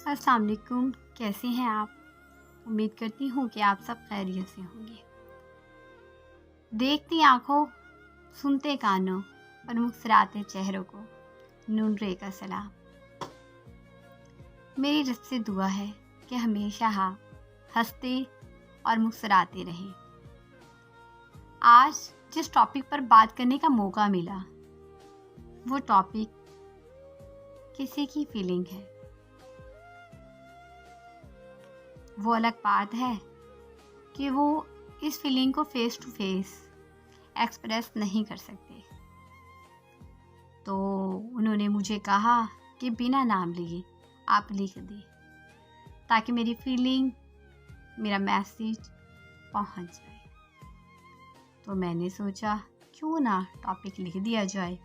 السلام علیکم، کیسے ہیں آپ؟ امید کرتی ہوں کہ آپ سب خیریت سے ہوں گے۔ دیکھتی آنکھوں، سنتے کانوں اور مسکراتے چہروں کو نون رے کا سلام۔ میری رب سے دعا ہے کہ ہمیشہ ہنستے اور مسکراتے رہیں۔ آج جس ٹاپک پر بات کرنے کا موقع ملا وہ ٹاپک کسی کی فیلنگ ہے۔ وہ الگ بات ہے کہ وہ اس فیلنگ کو فیس ٹو فیس ایکسپریس نہیں کر سکتے، تو انہوں نے مجھے کہا کہ بنا نام لیے آپ لکھ دیں تاکہ میری فیلنگ، میرا میسیج پہنچ جائے۔ تو میں نے سوچا کیوں نہ ٹاپک لکھ دیا جائے۔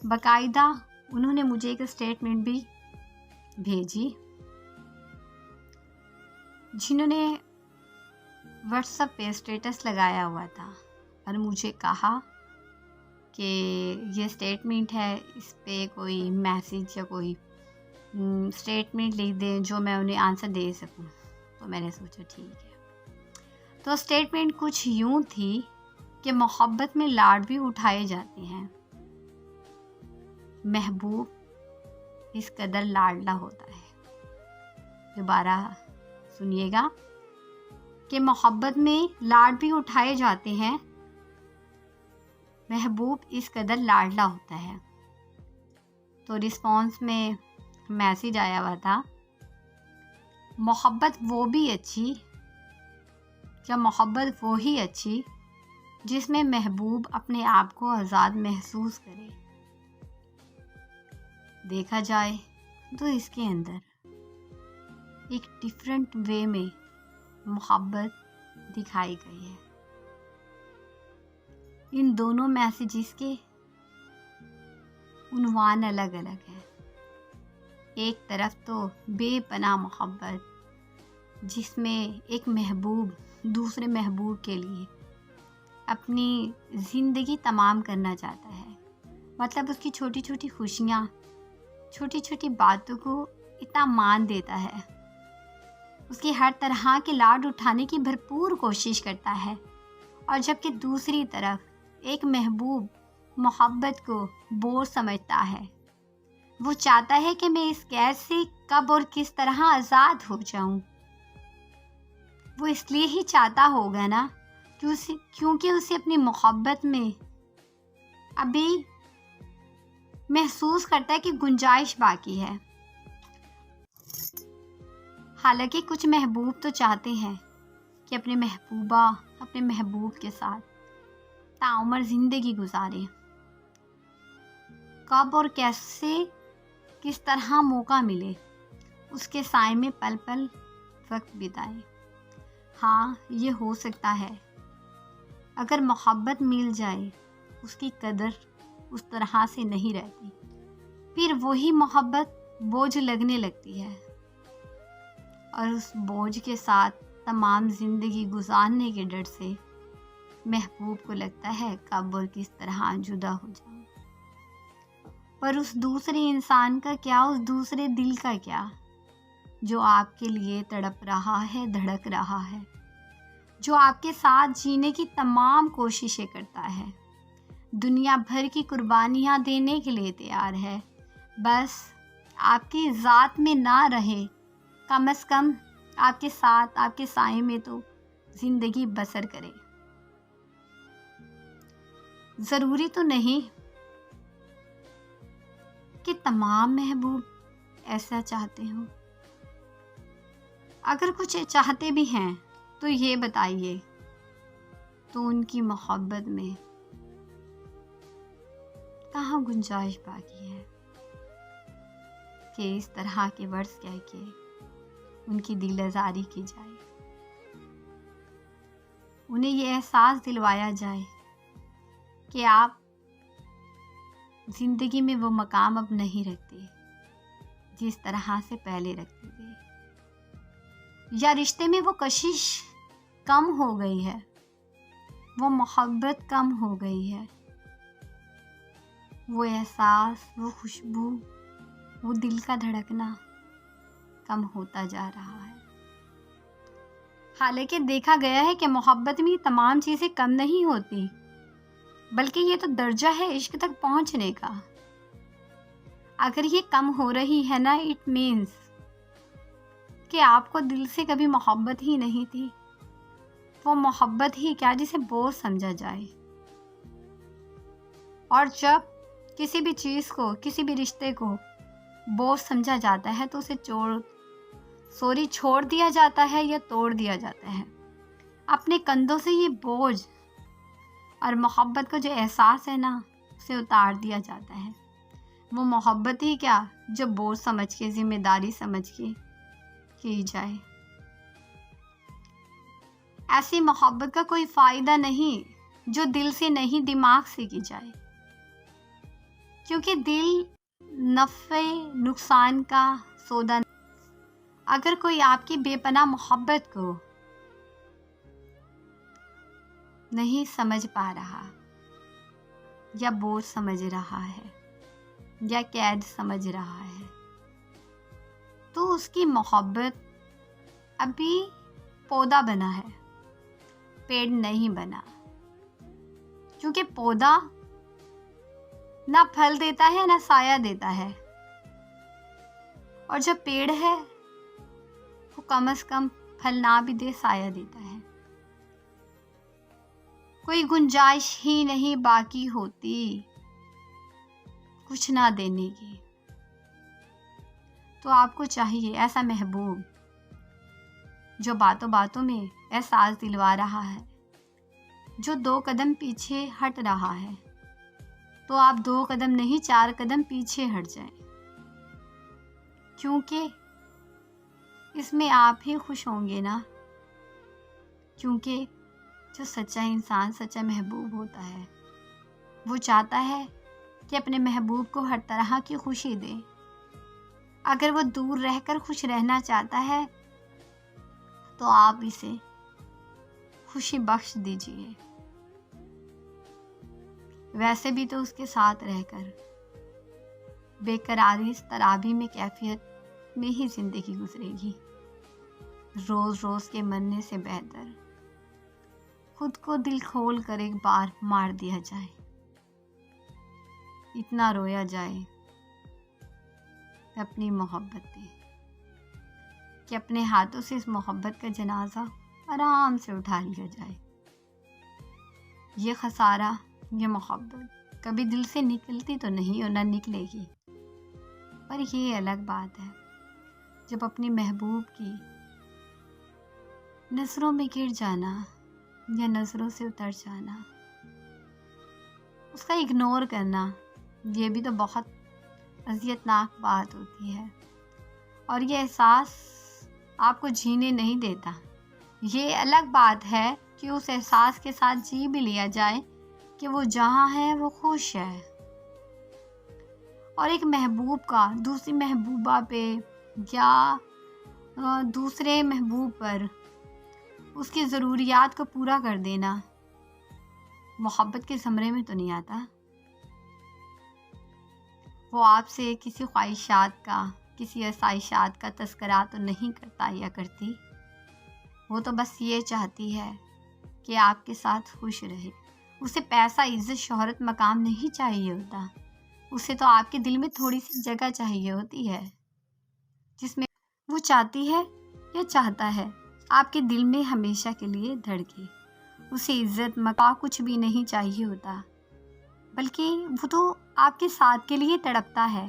باقاعدہ انہوں نے مجھے ایک اسٹیٹمنٹ بھی بھیجی، جنہوں نے واٹس ایپ پہ اسٹیٹس لگایا ہوا تھا اور مجھے کہا کہ یہ اسٹیٹمنٹ ہے، اس پہ کوئی میسیج یا کوئی اسٹیٹمنٹ لکھ دیں جو میں انہیں آنسر دے سکوں۔ تو میں نے سوچا ٹھیک ہے۔ تو اسٹیٹمنٹ کچھ یوں تھی کہ محبت میں لاڈ بھی اٹھائے جاتے ہیں، محبوب اس قدر لاڈلا ہوتا ہے۔ دوبارہ سنیے گا کہ محبت میں لاڈ بھی اٹھائے جاتے ہیں، محبوب اس قدر لاڈلا ہوتا ہے۔ تو رسپانس میں میسیج آیا ہوا تھا، محبت وہ بھی اچھی یا محبت وہی اچھی جس میں محبوب اپنے آپ کو آزاد محسوس کرے۔ دیکھا جائے تو اس کے اندر ایک ڈیفرنٹ وے میں محبت دکھائی گئی ہے۔ ان دونوں میسیجز کے عنوان الگ الگ ہیں۔ ایک طرف تو بے پناہ محبت، جس میں ایک محبوب دوسرے محبوب کے لیے اپنی زندگی تمام کرنا چاہتا ہے، مطلب اس کی چھوٹی چھوٹی خوشیاں، چھوٹی چھوٹی باتوں کو اتنا مان دیتا ہے، اس کی ہر طرح کے لاڈ اٹھانے کی بھرپور کوشش کرتا ہے۔ اور جبکہ دوسری طرف ایک محبوب محبت کو بوجھ سمجھتا ہے، وہ چاہتا ہے کہ میں اس قید سے کب اور کس طرح آزاد ہو جاؤں۔ وہ اس لیے ہی چاہتا ہوگا نا کیونکہ اسے اپنی محبت میں ابھی محسوس کرتا ہے کہ گنجائش باقی ہے۔ حالانکہ کچھ محبوب تو چاہتے ہیں کہ اپنے محبوبہ، اپنے محبوب کے ساتھ تعمر زندگی گزارے، کب اور کیسے کس طرح موقع ملے اس کے سائے میں پل پل وقت بتائے۔ ہاں، یہ ہو سکتا ہے اگر محبت مل جائے اس کی قدر اس طرح سے نہیں رہتی، پھر وہی محبت بوجھ لگنے لگتی ہے اور اس بوجھ کے ساتھ تمام زندگی گزارنے کے ڈر سے محبوب کو لگتا ہے کب اور کس طرح جدا ہو جاؤں۔ پر اس دوسرے انسان کا کیا، اس دوسرے دل کا کیا جو آپ کے لیے تڑپ رہا ہے، دھڑک رہا ہے، جو آپ کے ساتھ جینے کی تمام کوششیں کرتا ہے، دنیا بھر کی قربانیاں دینے کے لیے تیار ہے، بس آپ کی ذات میں نہ رہے، کم از کم آپ کے ساتھ، آپ کے سائے میں تو زندگی بسر کرے۔ ضروری تو نہیں کہ تمام محبوب ایسا چاہتے ہوں، اگر کچھ چاہتے بھی ہیں تو یہ بتائیے تو ان کی محبت میں کہاں گنجائش باقی ہے کہ اس طرح کے ورڈز کہہ کے ان کی دل آزاری کی جائے، انہیں یہ احساس دلوایا جائے کہ آپ زندگی میں وہ مقام اب نہیں رکھتے جس طرح سے پہلے رکھتے تھے، یا رشتے میں وہ کشش کم ہو گئی ہے، وہ محبت کم ہو گئی ہے، وہ احساس، وہ خوشبو، وہ دل کا دھڑکنا کم ہوتا جا رہا ہے۔ حالانکہ دیکھا گیا ہے کہ محبت میں یہ تمام چیزیں کم نہیں ہوتی، بلکہ یہ تو درجہ ہے عشق تک پہنچنے کا۔ اگر یہ کم ہو رہی ہے نا، اٹ مینز کہ آپ کو دل سے کبھی محبت ہی نہیں تھی۔ وہ محبت ہی کیا جسے بوجھ سمجھا جائے۔ اور جب کسی بھی چیز کو، کسی بھی رشتے کو بوجھ سمجھا جاتا ہے تو اسے چھوڑ دیا جاتا ہے یا توڑ دیا جاتا ہے۔ اپنے کندھوں سے یہ بوجھ اور محبت کا جو احساس ہے نا، اسے اتار دیا جاتا ہے۔ وہ محبت ہی کیا جو بوجھ سمجھ کے، ذمہ داری سمجھ کے کی جائے۔ ایسی محبت کا کوئی فائدہ نہیں جو دل سے نہیں، دماغ سے کی جائے، کیونکہ دل نفع نقصان کا سودا نہیں۔ اگر کوئی آپ کی بے پناہ محبت کو نہیں سمجھ پا رہا، یا بوجھ سمجھ رہا ہے، یا قید سمجھ رہا ہے، تو اس کی محبت ابھی پودا بنا ہے، پیڑ نہیں بنا۔ کیونکہ پودا نہ پھل دیتا ہے نہ سایہ دیتا ہے، اور جب پیڑ ہے وہ کم از کم پھل نہ بھی دے، سایہ دیتا ہے۔ کوئی گنجائش ہی نہیں باقی ہوتی کچھ نہ دینے کی۔ تو آپ کو چاہیے ایسا محبوب جو باتوں باتوں میں احساس دلوا رہا ہے، جو 2 قدم پیچھے ہٹ رہا ہے، تو آپ 2 قدم نہیں 4 قدم پیچھے ہٹ جائیں، کیونکہ اس میں آپ ہی خوش ہوں گے نا۔ کیونکہ جو سچا انسان، سچا محبوب ہوتا ہے، وہ چاہتا ہے کہ اپنے محبوب کو ہر طرح کی خوشی دے۔ اگر وہ دور رہ کر خوش رہنا چاہتا ہے تو آپ اسے خوشی بخش دیجیے۔ ویسے بھی تو اس کے ساتھ رہ کر بے قراری، اضطرابی میں کیفیت میں ہی زندگی گزرے گی۔ روز روز کے مرنے سے بہتر خود کو دل کھول کر ایک بار مار دیا جائے، اتنا رویا جائے اپنی محبت پہ کہ اپنے ہاتھوں سے اس محبت کا جنازہ آرام سے اٹھا لیا جائے۔ یہ خسارہ، یہ محبت کبھی دل سے نکلتی تو نہیں اور نہ نکلے گی، پر یہ الگ بات ہے جب اپنی محبوب کی نظروں میں گر جانا یا نظروں سے اتر جانا، اس کا اگنور کرنا، یہ بھی تو بہت اذیتناک بات ہوتی ہے، اور یہ احساس آپ کو جینے نہیں دیتا۔ یہ الگ بات ہے کہ اس احساس کے ساتھ جی بھی لیا جائے کہ وہ جہاں ہے وہ خوش ہے، اور ایک محبوب کا دوسری محبوبہ پہ یا دوسرے محبوب پر اس کی ضروریات کو پورا کر دینا محبت کے زمرے میں تو نہیں آتا۔ وہ آپ سے کسی خواہشات کا، کسی آسائشات کا تذکرہ تو نہیں کرتا یا کرتی، وہ تو بس یہ چاہتی ہے کہ آپ کے ساتھ خوش رہے۔ اسے پیسہ، عزت، شہرت، مقام نہیں چاہیے ہوتا، اسے تو آپ کے دل میں تھوڑی سی جگہ چاہیے ہوتی ہے جس میں وہ چاہتی ہے یا چاہتا ہے آپ کے دل میں ہمیشہ کے لیے دھڑکے۔ اسے عزت، مقام کچھ بھی نہیں چاہیے ہوتا، بلکہ وہ تو آپ کے ساتھ کے لیے تڑپتا ہے۔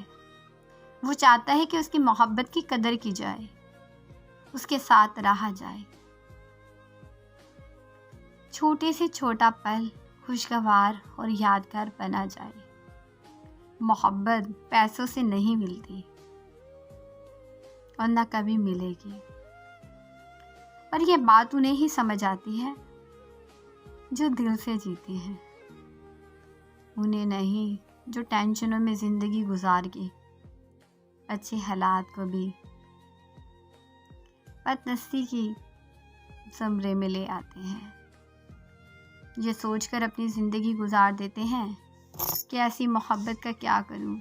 وہ چاہتا ہے کہ اس کی محبت کی قدر کی جائے، اس کے ساتھ رہا جائے۔ چھوٹے سے چھوٹا پل خوشگوار اور یادگار بنا جائے۔ محبت پیسوں سے نہیں ملتی اور نہ کبھی ملے گی، اور یہ بات انہیں ہی سمجھ آتی ہے جو دل سے جیتے ہیں، انہیں نہیں جو ٹینشنوں میں زندگی گزار کے اچھے حالات کو بھی بدنصیبی کی زمرے میں لے آتے ہیں۔ یہ سوچ کر اپنی زندگی گزار دیتے ہیں کہ ایسی محبت کا کیا کروں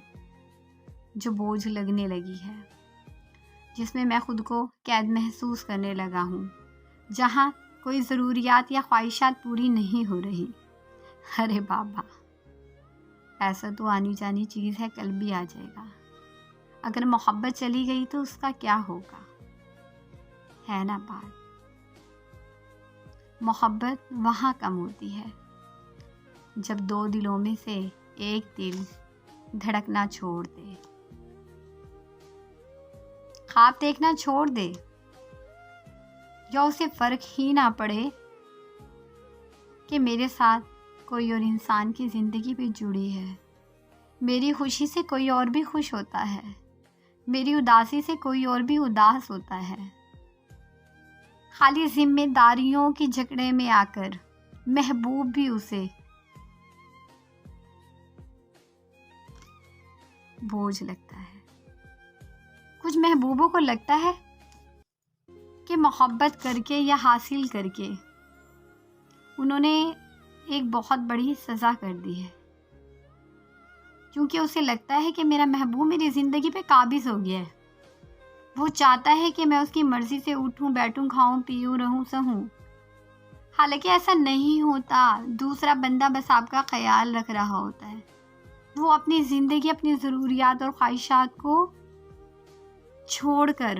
جو بوجھ لگنے لگی ہے، جس میں میں خود کو قید محسوس کرنے لگا ہوں، جہاں کوئی ضروریات یا خواہشات پوری نہیں ہو رہی۔ ارے بابا، ایسا تو آنی جانی چیز ہے، کل بھی آ جائے گا۔ اگر محبت چلی گئی تو اس کا کیا ہوگا، ہے نا بات؟ محبت وہاں کم ہوتی ہے جب دو دلوں میں سے ایک دل دھڑکنا چھوڑ دے، خواب دیکھنا چھوڑ دے، یا اسے فرق ہی نہ پڑے کہ میرے ساتھ کوئی اور انسان کی زندگی بھی جڑی ہے، میری خوشی سے کوئی اور بھی خوش ہوتا ہے، میری اداسی سے کوئی اور بھی اداس ہوتا ہے۔ خالی ذمہ داریوں کی جھگڑے میں آ کر محبوب بھی اسے بوجھ لگتا ہے۔ کچھ محبوبوں کو لگتا ہے کہ محبت کر کے یا حاصل کر کے انہوں نے ایک بہت بڑی سزا کر دی ہے، کیونکہ اسے لگتا ہے کہ میرا محبوب میری زندگی پہ قابض ہو گیا ہے، وہ چاہتا ہے کہ میں اس کی مرضی سے اٹھوں بیٹھوں کھاؤں پیوں رہوں سہوں۔ حالانکہ ایسا نہیں ہوتا، دوسرا بندہ بس آپ کا خیال رکھ رہا ہوتا ہے، وہ اپنی زندگی اپنی ضروریات اور خواہشات کو چھوڑ کر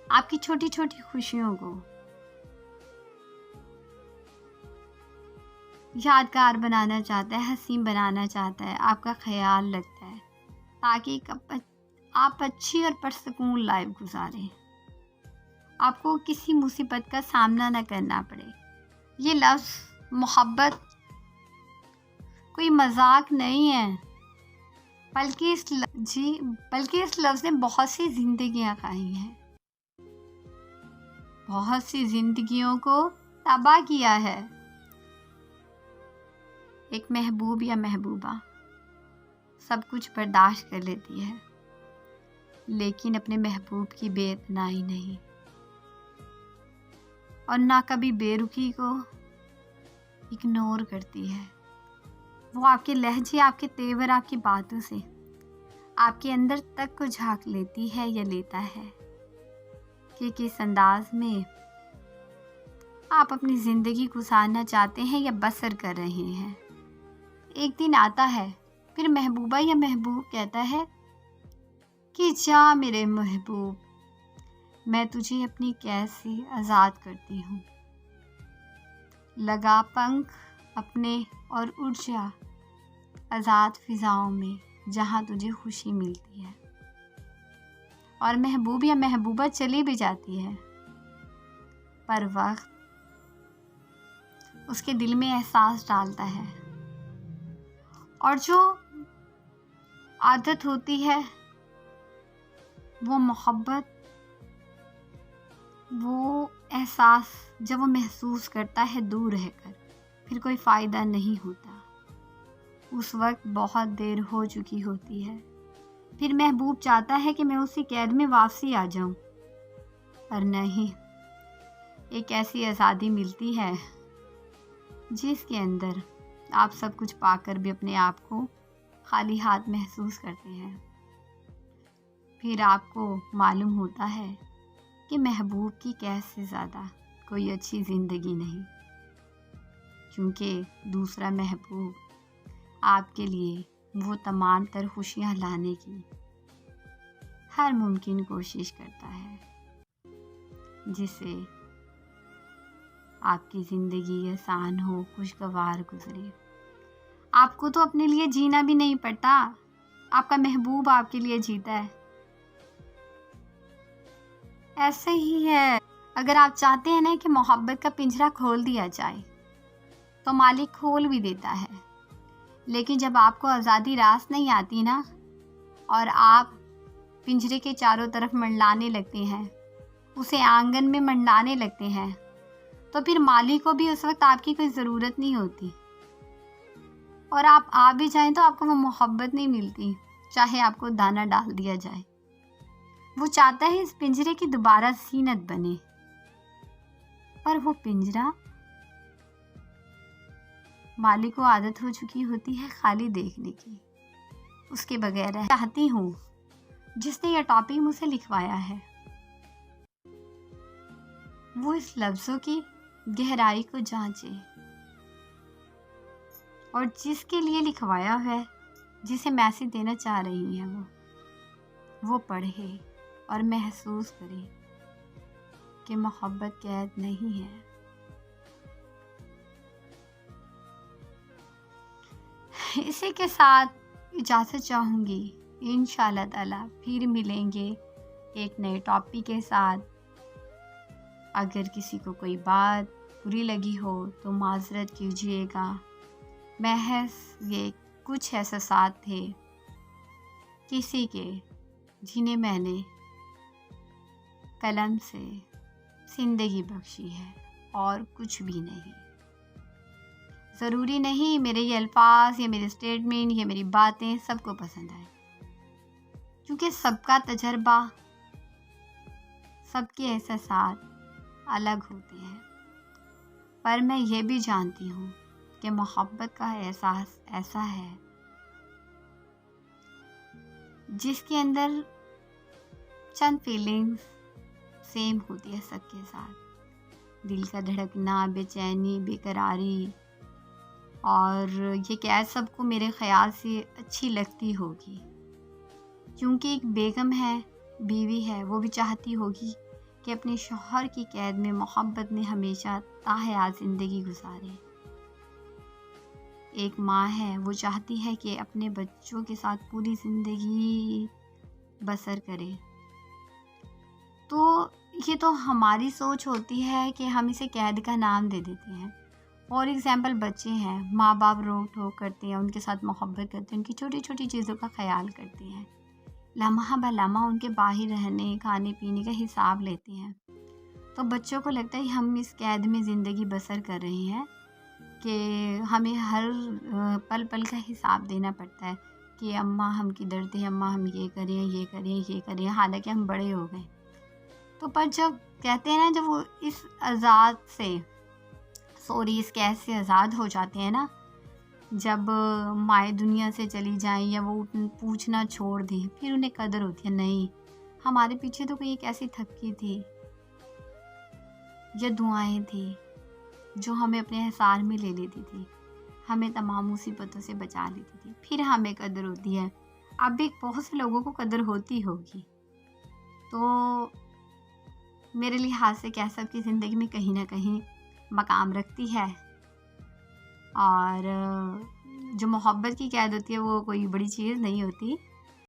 آپ کی چھوٹی چھوٹی خوشیوں کو یادگار بنانا چاہتا ہے، حسین بنانا چاہتا ہے، آپ کا خیال رکھتا ہے تاکہ آپ اچھی اور پرسکون لائف گزاریں، آپ کو کسی مصیبت کا سامنا نہ کرنا پڑے۔ یہ لفظ محبت کوئی مذاق نہیں ہے، بلکہ اس لفظ نے بہت سی زندگیاں کھائی ہیں، بہت سی زندگیوں کو تباہ کیا ہے۔ ایک محبوب یا محبوبہ سب کچھ برداشت کر لیتی ہے، لیکن اپنے محبوب کی بے اعتنائی نہیں، اور نہ کبھی بے رخی کو اگنور کرتی ہے۔ وہ آپ کے لہجے، آپ کے تیور، آپ کی باتوں سے آپ کے اندر تک کو جھانک لیتی ہے یا لیتا ہے کہ کس انداز میں آپ اپنی زندگی گزارنا چاہتے ہیں یا بسر کر رہے ہیں۔ ایک دن آتا ہے، پھر محبوبہ یا محبوب کہتا ہے کہ جا میرے محبوب، میں تجھے اپنی قید سے آزاد کرتی ہوں، لگا پنکھ اپنے اور اڑ جا آزاد فضاؤں میں جہاں تجھے خوشی ملتی ہے۔ اور محبوب یا محبوبہ چلی بھی جاتی ہے، پر وقت اس کے دل میں احساس ڈالتا ہے، اور جو عادت ہوتی ہے وہ محبت، وہ احساس جب وہ محسوس کرتا ہے دور رہ کر، پھر کوئی فائدہ نہیں ہوتا، اس وقت بہت دیر ہو چکی ہوتی ہے۔ پھر محبوب چاہتا ہے کہ میں اسی قید میں واپسی آ جاؤں، پر نہیں، ایک ایسی آزادی ملتی ہے جس کے اندر آپ سب کچھ پا کر بھی اپنے آپ کو خالی ہاتھ محسوس کرتے ہیں۔ پھر آپ کو معلوم ہوتا ہے کہ محبوب کی قید سے زیادہ کوئی اچھی زندگی نہیں، کیونکہ دوسرا محبوب آپ کے لیے وہ تمام تر خوشیاں لانے کی ہر ممکن کوشش کرتا ہے جس سے آپ کی زندگی آسان ہو، خوشگوار گزرے۔ آپ کو تو اپنے لیے جینا بھی نہیں پڑتا، آپ کا محبوب آپ کے لیے جیتا ہے۔ ایسے ہی ہے، اگر آپ چاہتے ہیں نا کہ محبت کا پنجرا کھول دیا جائے تو مالک کھول بھی دیتا ہے، لیکن جب آپ کو آزادی راس نہیں آتی نا، اور آپ پنجرے کے چاروں طرف منڈلانے لگتے ہیں، اسے آنگن میں منڈلانے لگتے ہیں، تو پھر مالک کو بھی اس وقت آپ کی کوئی ضرورت نہیں ہوتی، اور آپ آ بھی جائیں تو آپ کو وہ محبت نہیں ملتی، چاہے آپ کو دانہ ڈال دیا جائے۔ وہ چاہتا ہے اس پنجرے کی دوبارہ زینت بنے، پر وہ پنجرا مالک کو عادت ہو چکی ہوتی ہے خالی دیکھنے کی، اس کے بغیر چاہتی ہوں جس نے یہ ٹاپک مجھ سے لکھوایا ہے وہ اس لفظوں کی گہرائی کو جانچے، اور جس کے لیے لکھوایا ہے، جسے میسج دینا چاہ رہی ہیں وہ پڑھے اور محسوس کرے کہ محبت قید نہیں ہے۔ اسی کے ساتھ اجازت چاہوں گی، انشاءاللہ تعالی پھر ملیں گے ایک نئے ٹاپک کے ساتھ۔ اگر کسی کو کوئی بات بری لگی ہو تو معذرت کیجیے گا، محض یہ کچھ احساسات تھے کسی کے جنہیں میں نے قلم سے زندگی بخشی ہے، اور کچھ بھی نہیں۔ ضروری نہیں میرے یہ الفاظ یا میرے اسٹیٹمنٹ یا میری باتیں سب کو پسند آئیں، کیونکہ سب کا تجربہ، سب کے احساسات الگ ہوتے ہیں۔ پر میں یہ بھی جانتی ہوں کہ محبت کا احساس ایسا ہے جس کے اندر چند فیلنگز سیم ہوتی ہے سب کے ساتھ، دل کا دھڑکنا، بے چینی، بے قراری، اور یہ قید سب کو میرے خیال سے اچھی لگتی ہوگی، کیونکہ ایک بیگم ہے، بیوی ہے، وہ بھی چاہتی ہوگی کہ اپنے شوہر کی قید میں محبت میں ہمیشہ تاحیات زندگی گزارے۔ ایک ماں ہے، وہ چاہتی ہے کہ اپنے بچوں کے ساتھ پوری زندگی بسر کرے۔ تو یہ تو ہماری سوچ ہوتی ہے کہ ہم اسے قید کا نام دے دیتے ہیں۔ فار ایگزامپل بچے ہیں، ماں باپ روک ٹوک کرتے ہیں، ان کے ساتھ محبت کرتے ہیں، ان کی چھوٹی چھوٹی چیزوں کا خیال کرتے ہیں، لمحہ بہ لمحہ ان کے باہر رہنے، کھانے پینے کا حساب لیتے ہیں۔ تو بچوں کو لگتا ہے ہم اس قید میں زندگی بسر کر رہے ہیں کہ ہمیں ہر پل پل کا حساب دینا پڑتا ہے کہ اماں ہم کدھر تھے، اماں ہم یہ کریں یہ کریں یہ کریں، حالانکہ ہم بڑے ہو گئے۔ تو پر جب کہتے ہیں نا، جب وہ اس اس قید سے آزاد ہو جاتے ہیں نا، جب مائیں دنیا سے چلی جائیں یا وہ پوچھنا چھوڑ دیں، پھر انہیں قدر ہوتی ہے، نہیں ہمارے پیچھے تو کوئی ایک ایسی تھپکی تھی یا دعائیں تھی جو ہمیں اپنے حصار میں لے لیتی تھی، ہمیں تمام مصیبتوں سے بچا لیتی تھی، پھر ہمیں قدر ہوتی ہے۔ اب بھی بہت سے لوگوں کو قدر ہوتی ہوگی۔ تو میرے لحاظ سے کہہ سب کی زندگی میں کہیں نہ کہیں مقام رکھتی ہے، اور جو محبت کی قید ہوتی ہے وہ کوئی بڑی چیز نہیں ہوتی،